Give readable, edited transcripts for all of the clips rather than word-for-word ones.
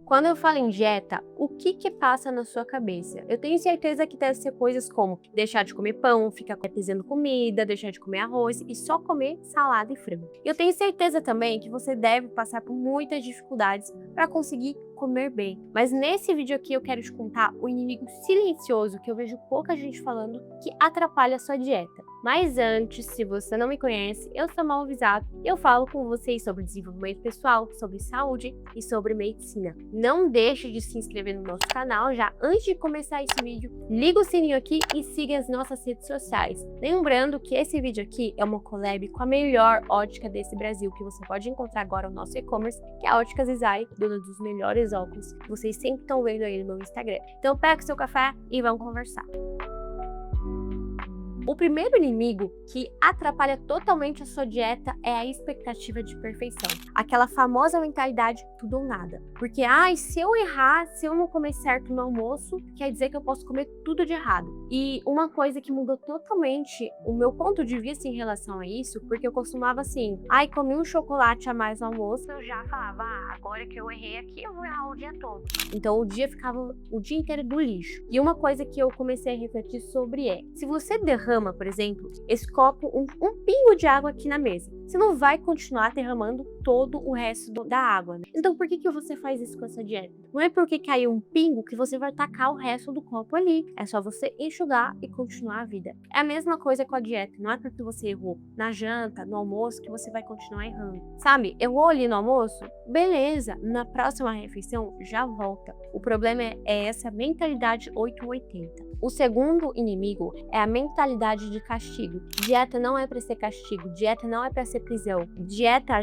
Quando eu falo em dieta, o que passa na sua cabeça? Eu tenho certeza que deve ser coisas como deixar de comer pão, ficar pesando comida, deixar de comer arroz e só comer salada e frango. Eu tenho certeza também que você deve passar por muitas dificuldades para conseguir comer bem. Mas nesse vídeo aqui eu quero te contar o inimigo silencioso que eu vejo pouca gente falando que atrapalha a sua dieta. Mas antes, se você não me conhece, eu sou Mal Avisado e eu falo com vocês sobre desenvolvimento pessoal, sobre saúde e sobre medicina. Não deixe de se inscrever no nosso canal já antes de começar esse vídeo. Liga o sininho aqui e siga as nossas redes sociais. Lembrando que esse vídeo aqui é uma collab com a melhor ótica desse Brasil que você pode encontrar agora no nosso e-commerce, que é a Ótica Zizai, dona dos melhores óculos que vocês sempre estão vendo aí no meu Instagram. Então pega o seu café e vamos conversar. O primeiro inimigo que atrapalha totalmente a sua dieta é a expectativa de perfeição. Aquela famosa mentalidade tudo ou nada. Porque, se eu errar, se eu não comer certo no almoço, quer dizer que eu posso comer tudo de errado. E uma coisa que mudou totalmente o meu ponto de vista em relação a isso, porque eu costumava assim, comi um chocolate a mais no almoço, eu já falava, agora que eu errei aqui, eu vou errar o dia todo. Então o dia ficava o dia inteiro do lixo. E uma coisa que eu comecei a refletir sobre é, se você derrama, por exemplo, esse copo, um pingo de água aqui na mesa, você não vai continuar derramando todo o resto da água, né? Então por que você faz isso com essa dieta? Não é porque caiu um pingo que você vai tacar o resto do copo ali. É só você enxugar e continuar a vida. É a mesma coisa com a dieta. Não é porque você errou na janta, no almoço, que você vai continuar errando. Sabe, errou ali no almoço? Beleza, na próxima refeição já volta. O problema é essa mentalidade 880. O segundo inimigo é a mentalidade de castigo. Dieta não é para ser castigo, dieta não é para ser prisão. Dieta,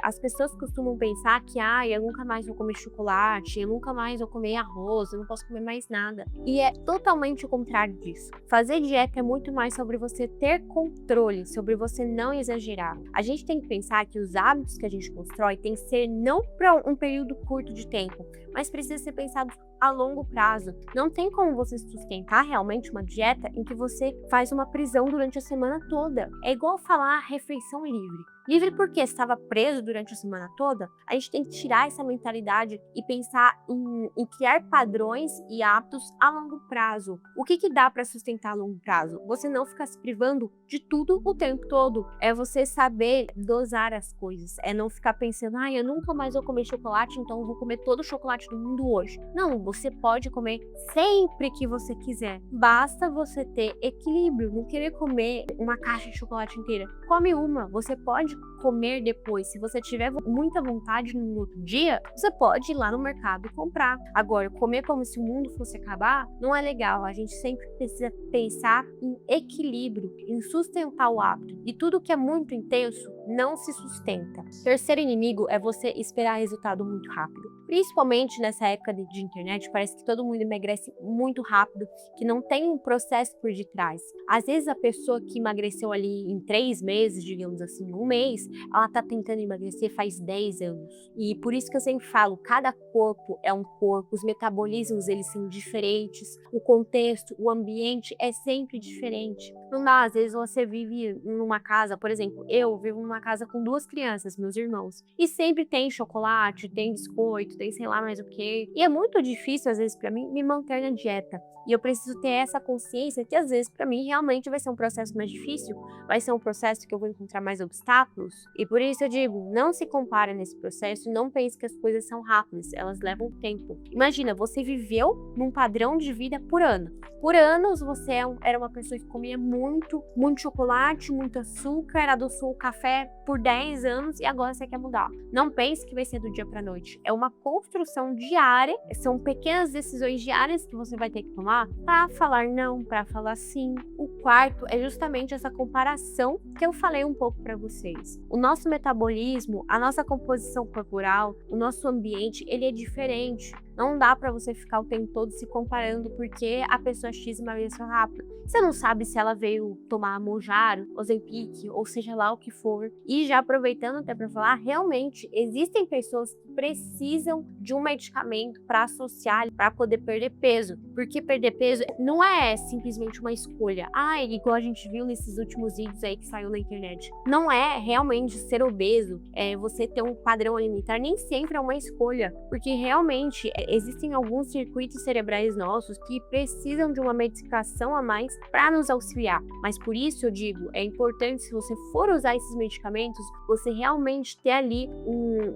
as pessoas costumam pensar que eu nunca mais vou comer chocolate, eu nunca mais vou comer arroz, eu não posso comer mais nada. E é totalmente o contrário disso. Fazer dieta é muito mais sobre você ter controle, sobre você não exagerar. A gente tem que pensar que os hábitos que a gente constrói tem que ser não para um período curto de tempo, mas precisa ser pensado a longo prazo. Não tem como você sustentar realmente uma dieta em que você faz uma prisão durante a semana toda. É igual falar refeição livre. Livre porque estava preso durante a semana toda? A gente tem que tirar essa mentalidade e pensar em criar padrões e hábitos a longo prazo. O que dá para sustentar a longo prazo? Você não ficar se privando de tudo o tempo todo. É você saber dosar as coisas. É não ficar pensando, eu nunca mais vou comer chocolate, então eu vou comer todo o chocolate do mundo hoje. Não, você pode comer sempre que você quiser. Basta você ter equilíbrio, não querer comer uma caixa de chocolate inteira. Come uma, você pode comer depois. Se você tiver muita vontade no outro dia, você pode ir lá no mercado e comprar. Agora, comer como se o mundo fosse acabar, não é legal. A gente sempre precisa pensar em equilíbrio, em sustentar o hábito. E tudo que é muito intenso não se sustenta. Terceiro inimigo é você esperar resultado muito rápido. Principalmente nessa época de internet, parece que todo mundo emagrece muito rápido, que não tem um processo por detrás. Às vezes a pessoa que emagreceu ali em 3 meses, digamos assim, um mês, ela tá tentando emagrecer faz 10 anos. E por isso que eu sempre falo, cada corpo é um corpo, os metabolismos eles são diferentes, o contexto, o ambiente é sempre diferente. Não dá, às vezes você vive numa casa, por exemplo, eu vivo numa casa com 2 crianças, meus irmãos, e sempre tem chocolate, tem biscoito, tem sei lá mais o que. E é muito difícil, às vezes, pra mim, me manter na dieta. E eu preciso ter essa consciência que, às vezes, pra mim, realmente vai ser um processo mais difícil, vai ser um processo que eu vou encontrar mais obstáculos. E por isso eu digo, não se compare nesse processo e não pense que as coisas são rápidas, elas levam tempo. Imagina, você viveu num padrão de vida por ano. Por anos, você era uma pessoa que comia muito chocolate, muito açúcar, adoçou o café por 10 anos e agora você quer mudar. Não pense que vai ser do dia pra noite. É uma construção diária, são pequenas decisões diárias que você vai ter que tomar para falar não, para falar sim. O quarto é justamente essa comparação que eu falei um pouco para vocês. O nosso metabolismo, a nossa composição corporal, o nosso ambiente, ele é diferente. Não dá pra você ficar o tempo todo se comparando porque a pessoa X emagreceu rápido. Você não sabe se ela veio tomar Mounjaro, Ozempic, ou seja lá o que for. E já aproveitando até pra falar, realmente existem pessoas que precisam de um medicamento para associar, para poder perder peso. Porque perder peso não é simplesmente uma escolha. Igual a gente viu nesses últimos vídeos aí que saiu na internet. Não é realmente ser obeso, você ter um padrão alimentar, nem sempre é uma escolha. Porque realmente existem alguns circuitos cerebrais nossos que precisam de uma medicação a mais para nos auxiliar. Mas por isso eu digo, é importante, se você for usar esses medicamentos, você realmente ter ali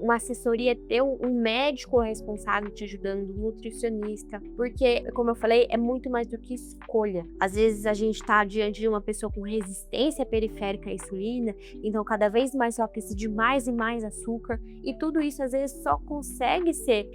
uma assessoria, ter um médico responsável te ajudando, um nutricionista, porque, como eu falei, é muito mais do que escolha. Às vezes a gente está diante de uma pessoa com resistência periférica à insulina, então cada vez mais ela precisa de mais e mais açúcar, e tudo isso às vezes só consegue ser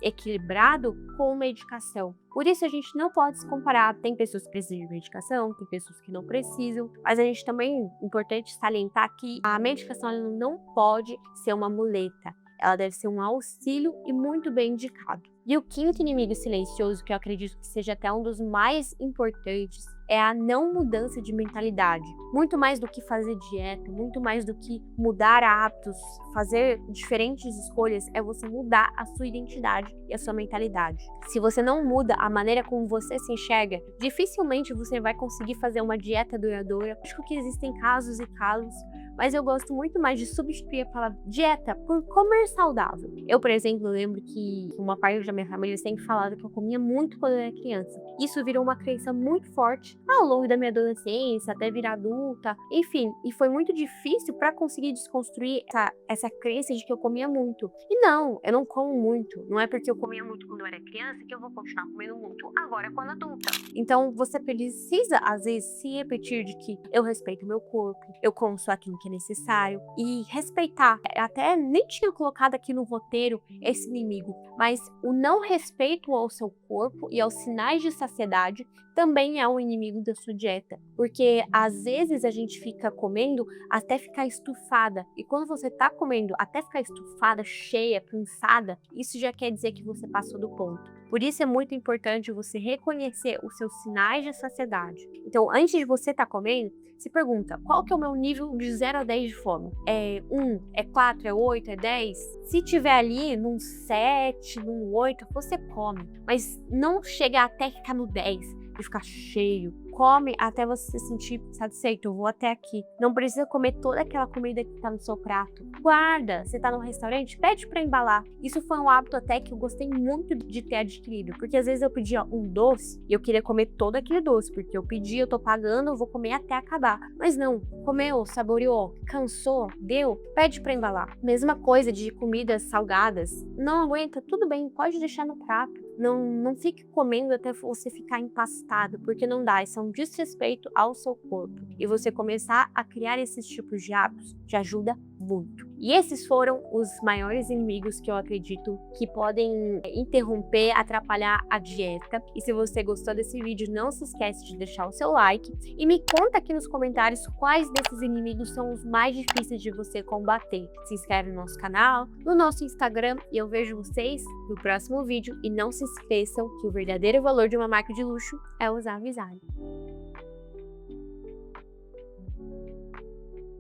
equilibrado com medicação. Por isso a gente não pode se comparar. Tem pessoas que precisam de medicação, tem pessoas que não precisam, mas a gente também, importante salientar que a medicação ela não pode ser uma muleta. Ela deve ser um auxílio e muito bem indicado. E o quinto inimigo silencioso, que eu acredito que seja até um dos mais importantes, é a não mudança de mentalidade. Muito mais do que fazer dieta, muito mais do que mudar hábitos, fazer diferentes escolhas, é você mudar a sua identidade e a sua mentalidade. Se você não muda a maneira como você se enxerga, dificilmente você vai conseguir fazer uma dieta duradoura. Acho que existem casos e casos, mas eu gosto muito mais de substituir a palavra dieta por comer saudável. Eu, por exemplo, lembro que uma parte da minha família sempre falava que eu comia muito quando eu era criança. Isso virou uma crença muito forte ao longo da minha adolescência, até virar adulta, enfim. E foi muito difícil para conseguir desconstruir essa crença de que eu comia muito. E não, eu não como muito. Não é porque eu comia muito quando eu era criança que eu vou continuar comendo muito agora quando adulta. Então, você precisa, às vezes, se repetir de que eu respeito o meu corpo, eu como só aquilo que é necessário e respeitar. Até nem tinha colocado aqui no roteiro esse inimigo, mas o não respeito ao seu corpo e aos sinais de saciedade também é um inimigo da sua dieta, porque às vezes a gente fica comendo até ficar estufada, e quando você tá comendo até ficar estufada, cheia, cansada, isso já quer dizer que você passou do ponto. Por isso é muito importante você reconhecer os seus sinais de saciedade. Então, antes de você estar comendo, se pergunta, qual que é o meu nível de 0 a 10 de fome? É 1, é 4, é 8, é 10? Se tiver ali num 7, num 8, você come. Mas não chega até ficar no 10 e ficar cheio. Come até você se sentir satisfeito. Eu vou até aqui. Não precisa comer toda aquela comida que tá no seu prato. Guarda. Você tá num restaurante, pede pra embalar. Isso foi um hábito até que eu gostei muito de ter adquirido. Porque às vezes eu pedia um doce e eu queria comer todo aquele doce. Porque eu pedi, eu tô pagando, eu vou comer até acabar. Mas não. Comeu, saboreou, cansou, deu, pede pra embalar. Mesma coisa de comidas salgadas. Não aguenta, tudo bem, pode deixar no prato. Não fique comendo até você ficar empastado, porque não dá. Isso é um desrespeito ao seu corpo. E você começar a criar esses tipos de hábitos te ajuda muito. E esses foram os maiores inimigos que eu acredito que podem interromper, atrapalhar a dieta. E se você gostou desse vídeo, não se esquece de deixar o seu like e me conta aqui nos comentários quais desses inimigos são os mais difíceis de você combater. Se inscreve no nosso canal, no nosso Instagram, e eu vejo vocês no próximo vídeo. E não se esqueçam que o verdadeiro valor de uma marca de luxo é usar Visalia.